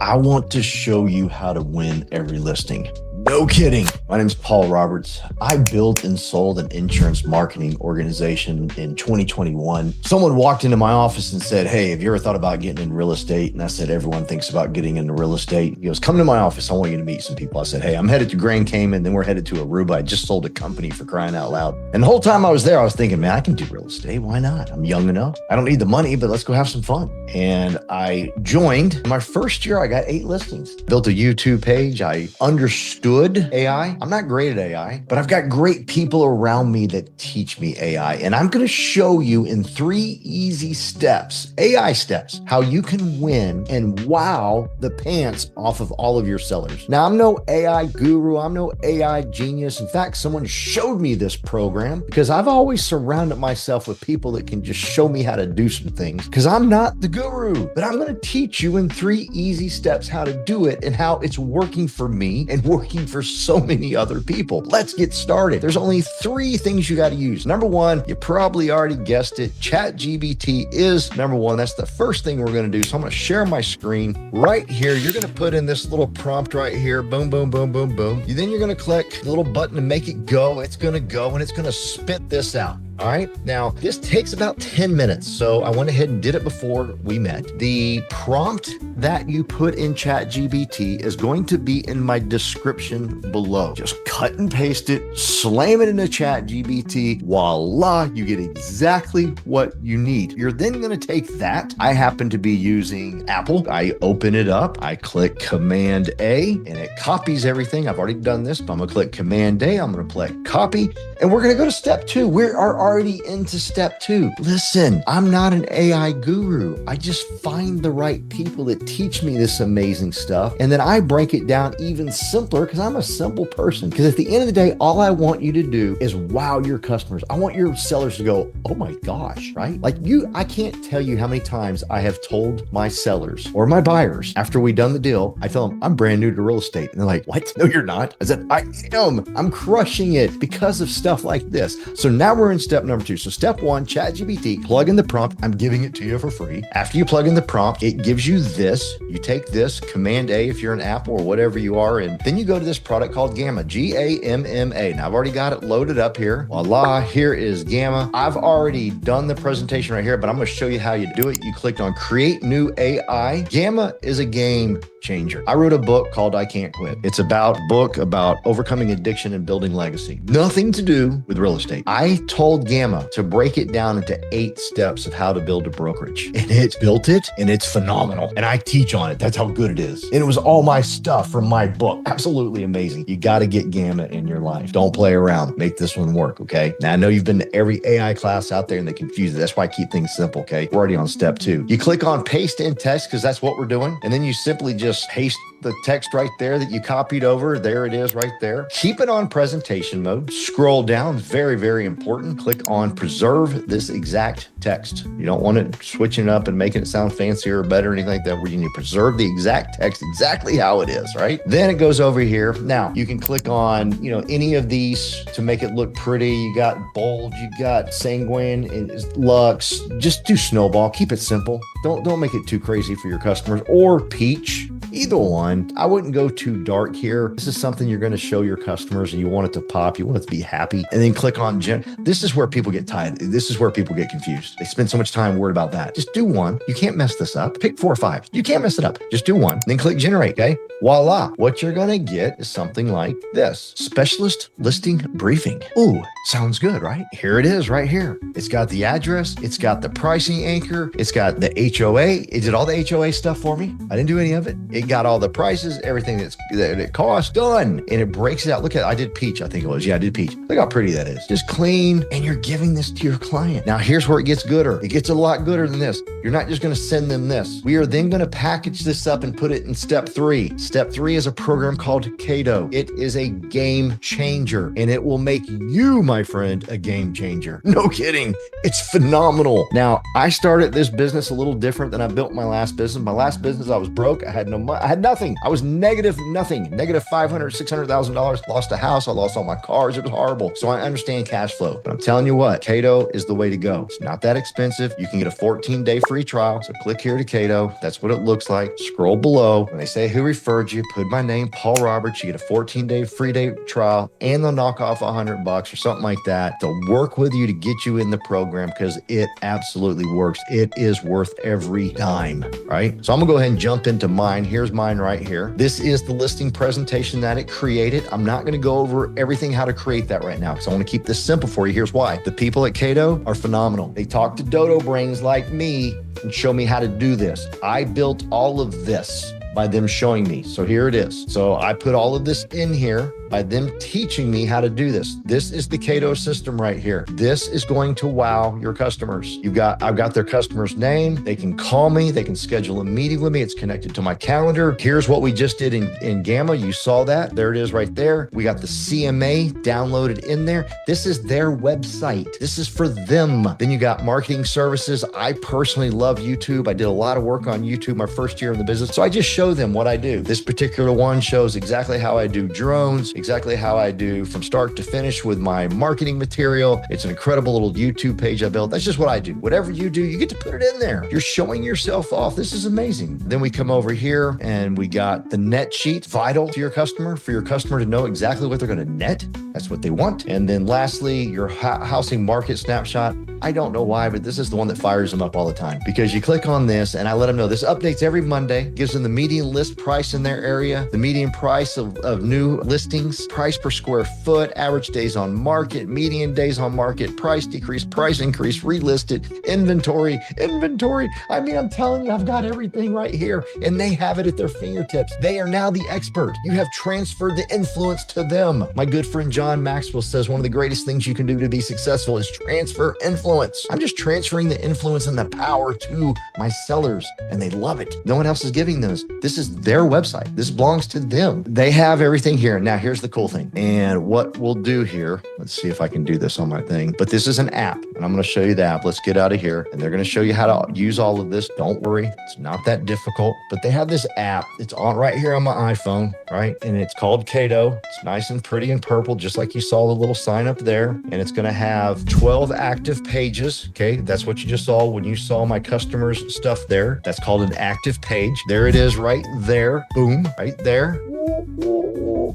I want to show you how to win every listing. No kidding. My name is Paul Roberts. I built and sold an insurance marketing organization in 2021. Someone walked into my office and said, "Hey, have you ever thought about getting in real estate?" And I said, "Everyone thinks about getting into real estate." He goes, "Come to my office. I want you to meet some people." I said, "Hey, I'm headed to Grand Cayman. Then we're headed to Aruba. I just sold a company, for crying out loud." And the whole time I was there, I was thinking, man, I can do real estate. Why not? I'm young enough. I don't need the money, but let's go have some fun. And I joined. My first year, I got 8 listings. Built a YouTube page. I understood AI. I'm not great at AI, but I've got great people around me that teach me AI. And I'm going to show you in 3 easy steps, AI steps, how you can win and wow the pants off of all of your sellers. Now, I'm no AI guru. I'm no AI genius. In fact, someone showed me this program because I've always surrounded myself with people that can just show me how to do some things because I'm not the guru, but I'm going to teach you in 3 easy steps how to do it and how it's working for me and working for so many other people. Let's get started. There's only 3 things you got to use. Number 1, you probably already guessed it. Chat GPT is number 1. That's the first thing we're going to do. So I'm going to share my screen right here. You're going to put in this little prompt right here. Boom, boom, boom, boom, boom. Then you're going to click the little button to make it go. It's going to go and it's going to spit this out. All right. Now, this takes about 10 minutes. So I went ahead and did it before we met. The prompt that you put in Chat GPT is going to be in my description below. Just cut and paste it, slam it into Chat GPT. Voila, you get exactly what you need. You're then going to take that. I happen to be using Apple. I open it up. I click Command A and it copies everything. I've already done this, but I'm going to click Command A. I'm going to click copy and we're going to go to step 2. We are already into step 2. Listen, I'm not an AI guru. I just find the right people that teach me this amazing stuff. And then I break it down even simpler because I'm a simple person. Because at the end of the day, all I want you to do is wow your customers. I want your sellers to go, "Oh my gosh," right? Like I can't tell you how many times I have told my sellers or my buyers after we done the deal, I tell them, "I'm brand new to real estate." And they're like, "What? No, you're not." I said, "I am. I'm crushing it because of stuff like this." So now we're in step number 2. So step 1, ChatGPT, plug in the prompt. I'm giving it to you for free. After you plug in the prompt, it gives you this. You take this, Command A if you're an Apple or whatever you are, and then you go to this product called Gamma, Gamma. Now I've already got it loaded up here. Voila, here is Gamma. I've already done the presentation right here, but I'm going to show you how you do it. You clicked on Create New AI. Gamma is a game changer. I wrote a book called I Can't Quit. It's about overcoming addiction and building legacy. Nothing to do with real estate. I told Gamma to break it down into 8 steps of how to build a brokerage. And it built it and it's phenomenal. And I teach on it. That's how good it is. And it was all my stuff from my book. Absolutely amazing. You got to get Gamma in your life. Don't play around. Make this one work. Okay. Now I know you've been to every AI class out there and they confuse it. That's why I keep things simple. Okay. We're already on step 2. You click on paste in text because that's what we're doing. And then you simply just paste the text right there that you copied over. There it is right there. Keep it on presentation mode. Scroll down. Very, very important. Click on preserve this exact text. You don't want it switching up and making it sound fancier or better or anything like that. Where you need to preserve the exact text exactly how it is, right? Then it goes over here. Now you can click on, any of these to make it look pretty. You got bold, you got sanguine and luxe. Just do snowball. Keep it simple. Don't make it too crazy for your customers, or peach. Either one. I wouldn't go too dark here. This is something you're going to show your customers and you want it to pop. You want it to be happy. And then click on This is where people get tired. This is where people get confused. They spend so much time worried about that. Just do one. You can't mess this up. Pick 4 or 5. You can't mess it up. Just do one. Then click generate. Okay. Voila. What you're going to get is something like this. Specialist listing briefing. Ooh, sounds good, right? Here it is right here. It's got the address. It's got the pricing anchor. It's got the HOA. It did all the HOA stuff for me. I didn't do any of it. It got all the prices, everything that it costs, done. And it breaks it out. Look at it. I did peach, I think it was. Yeah, I did peach. Look how pretty that is. Just clean. And you're giving this to your client. Now, here's where it gets gooder. It gets a lot gooder than this. You're not just going to send them this. We are then going to package this up and put it in step 3. Step 3 is a program called Cato. It is a game changer and it will make you, my friend, a game changer. No kidding. It's phenomenal. Now, I started this business a little different than I built my last business. My last business, I was broke. I had no money. I had nothing. I was negative nothing, negative $500,000, $600,000, lost a house. I lost all my cars. It was horrible. So I understand cash flow, but I'm telling you what, Cato is the way to go. It's not that expensive. You can get a 14-day free trial. So click here to Cato. That's what it looks like. Scroll below. When they say who referred you, put my name, Paul Roberts. You get a 14-day free day trial, and they'll knock off $100 or something like that. They'll work with you to get you in the program because it absolutely works. It is worth every dime, right? So I'm gonna go ahead and jump into mine. Here's mine right here. This is the listing presentation that it created. I'm not gonna go over everything how to create that right now because I want to keep this simple for you. Here's why. The people at Cato are phenomenal. They talk to dodo brains like me and show me how to do this. I built all of this by them showing me. So here it is. So I put all of this in here by them teaching me how to do this. This is the Cato system right here. This is going to wow your customers. I've got their customer's name. They can call me. They can schedule a meeting with me. It's connected to my calendar. Here's what we just did in Gamma. You saw that. There it is right there. We got the CMA downloaded in there. This is their website. This is for them. Then you got marketing services. I personally love YouTube. I did a lot of work on YouTube my first year in the business. So I just show them what I do. This particular one shows exactly how I do drones, exactly how I do from start to finish with my marketing material. It's an incredible little YouTube page I built. That's just what I do. Whatever you do, you get to put it in there. You're showing yourself off. This is amazing. Then we come over here and we got the net sheet, vital to your customer, for your customer to know exactly what they're going to net. That's what they want. And then lastly, your housing market snapshot. I don't know why, but this is the one that fires them up all the time because you click on this and I let them know this updates every Monday, gives them the median list price in their area, the median price of new listings, price per square foot, average days on market, median days on market, price decrease, price increase, relisted, inventory. I mean, I'm telling you, I've got everything right here and they have it at their fingertips. They are now the expert. You have transferred the influence to them. My good friend John Maxwell says one of the greatest things you can do to be successful is transfer influence. I'm just transferring the influence and the power to my sellers and they love it. No one else is giving those. This is their website. This belongs to them. They have everything here. Now, here's the cool thing. And what we'll do here, let's see if I can do this on my thing, but this is an app and I'm going to show you the app. Let's get out of here. And they're going to show you how to use all of this. Don't worry. It's not that difficult, but they have this app. It's on right here on my iPhone, right? And it's called Cato. It's nice and pretty and purple, just like you saw the little sign up there. And it's going to have 12 active pages. Okay. That's what you just saw when you saw my customers' stuff there. That's called an active page. There it is right there. Boom, right there.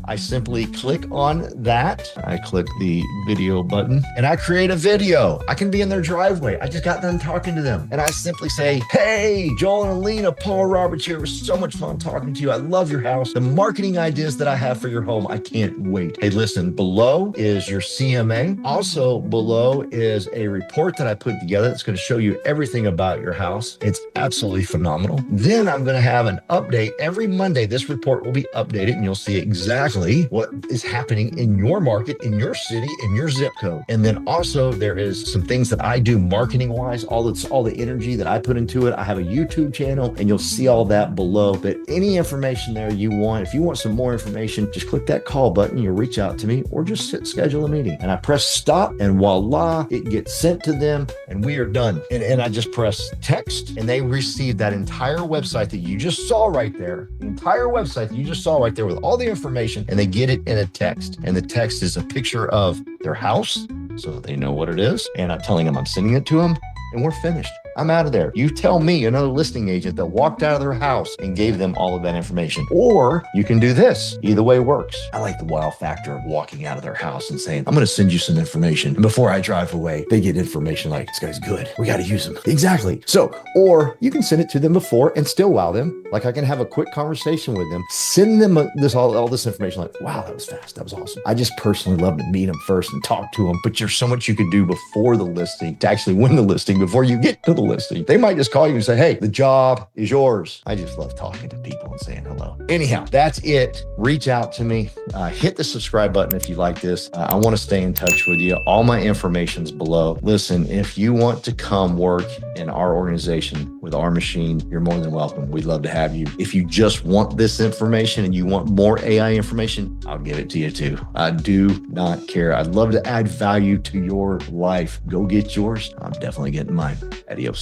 I simply click on that. I click the video button and I create a video. I can be in their driveway. I just got done talking to them and I simply say, hey, Joel and Alina, Paul Roberts here. It was so much fun talking to you. I love your house. The marketing ideas that I have for your home, I can't wait. Hey, listen, below is your CMA. Also below is a report that I put together that's going to show you everything about your house. It's absolutely phenomenal. Then I'm going to have an update every Monday. This report will be updated and you'll see exactly what is happening in your market, in your city, in your zip code. And then also there is some things that I do marketing wise, all the energy that I put into it. I have a YouTube channel and you'll see all that below, but any information there you want, if you want some more information, just click that call button. You'll reach out to me or just schedule a meeting and I press stop and voila, it gets sent to them and we are done. And I just press text and they receive that entire website that you just saw right there, the entire website that you just saw right there with all the information, and they get it in a text. And the text is a picture of their house so that they know what it is. And I'm telling them I'm sending it to them and we're finished. I'm out of there. You tell me another listing agent that walked out of their house and gave them all of that information. Or you can do this. Either way works. I like the wow factor of walking out of their house and saying, I'm going to send you some information. And before I drive away, they get information like, this guy's good. We got to use him. Exactly. So, or you can send it to them before and still wow them. Like I can have a quick conversation with them, send them all this information like, wow, that was fast. That was awesome. I just personally love to meet them first and talk to them. But there's so much you can do before the listing to actually win the listing before you get to the listing. They might just call you and say, hey, the job is yours. I just love talking to people and saying hello. Anyhow, that's it. Reach out to me. Hit the subscribe button if you like this. I want to stay in touch with you. All my information's below. Listen, if you want to come work in our organization with our machine, you're more than welcome. We'd love to have you. If you just want this information and you want more AI information, I'll give it to you too. I do not care. I'd love to add value to your life. Go get yours. I'm definitely getting mine. Adios.